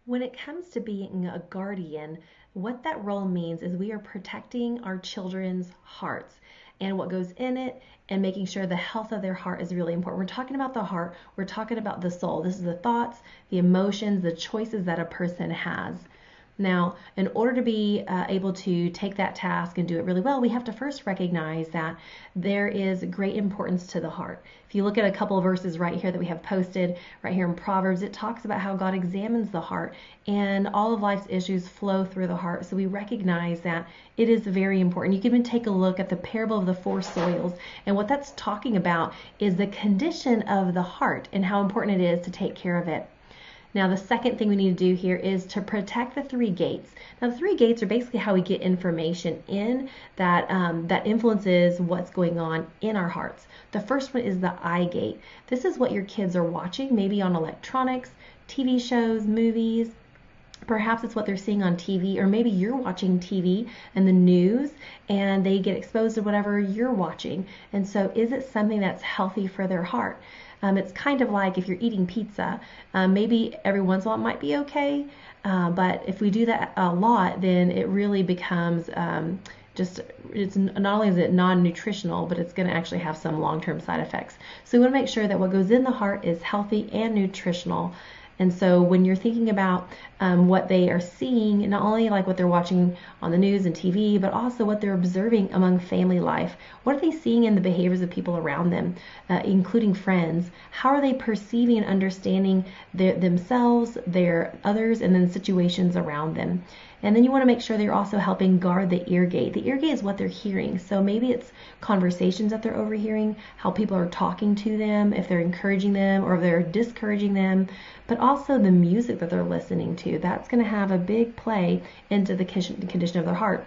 When it comes to being a guardian, what that role means is we are protecting our children's hearts and what goes in it and making sure the health of their heart is really important. We're talking about the heart, we're talking about the soul. This is the thoughts, the emotions, the choices that a person has. Now, in order to be able to take that task and do it really well, we have to first recognize that there is great importance to the heart. If you look at a couple of verses right here that we have posted right here in Proverbs, it talks about how God examines the heart and all of life's issues flow through the heart. So we recognize that it is very important. You can even take a look at the parable of the four soils, and what that's talking about is the condition of the heart and how important it is to take care of it. Now, the second thing we need to do here is to protect the three gates. Now, the three gates are basically how we get information in that influences what's going on in our hearts. The first one is the eye gate. This is what your kids are watching, maybe on electronics, TV shows, movies. Perhaps it's what they're seeing on TV, or maybe you're watching TV and the news and they get exposed to whatever you're watching. And so is it something that's healthy for their heart? It's kind of like if you're eating pizza, maybe every once in a while it might be okay, but if we do that a lot, then it really becomes it's not only is it non-nutritional, but it's going to actually have some long-term side effects. So we want to make sure that what goes in the heart is healthy and nutritional. And so when you're thinking about what they are seeing, not only like what they're watching on the news and TV, but also what they're observing among family life. What are they seeing in the behaviors of people around them, including friends? How are they perceiving and understanding themselves, their others, and then situations around them? And then you want to make sure that you're also helping guard the ear gate. The ear gate is what they're hearing. So maybe it's conversations that they're overhearing, how people are talking to them, if they're encouraging them or if they're discouraging them, but also the music that they're listening to. That's going to have a big play into the condition of their heart.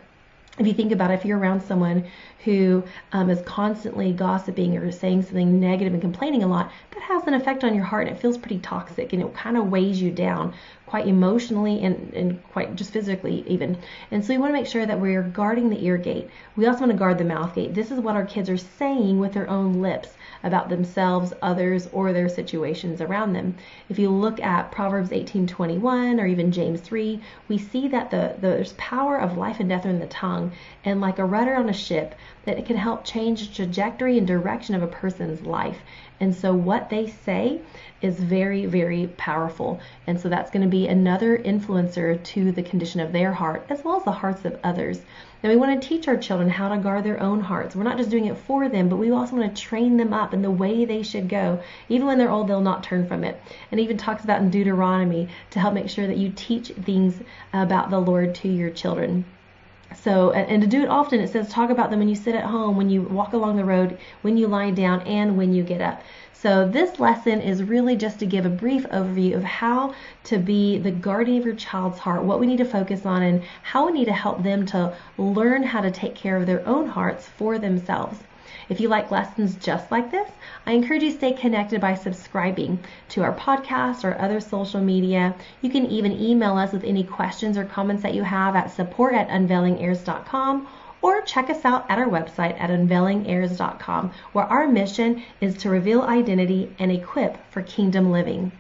If you think about it, if you're around someone who is constantly gossiping or saying something negative and complaining a lot, that has an effect on your heart, and it feels pretty toxic, and it kind of weighs you down quite emotionally and quite just physically even. And so we want to make sure that we're guarding the ear gate. We also want to guard the mouth gate. This is what our kids are saying with their own lips about themselves, others, or their situations around them. If you look at Proverbs 18:21 or even James 3, we see that there's power of life and death in the tongue, and like a rudder on a ship, that it can help change the trajectory and direction of a person's life. And so what they say is very, very powerful. And so that's going to be another influencer to the condition of their heart, as well as the hearts of others. Now we want to teach our children how to guard their own hearts. We're not just doing it for them, but we also want to train them up in the way they should go. Even when they're old, they'll not turn from it. And it even talks about in Deuteronomy to help make sure that you teach things about the Lord to your children. So, and to do it often, it says talk about them when you sit at home, when you walk along the road, when you lie down, and when you get up. So this lesson is really just to give a brief overview of how to be the guardian of your child's heart, what we need to focus on, and how we need to help them to learn how to take care of their own hearts for themselves. If you like lessons just like this, I encourage you to stay connected by subscribing to our podcast or other social media. You can even email us with any questions or comments that you have at support@unveilingairs.com, or check us out at our website at unveilingairs.com, where our mission is to reveal identity and equip for kingdom living.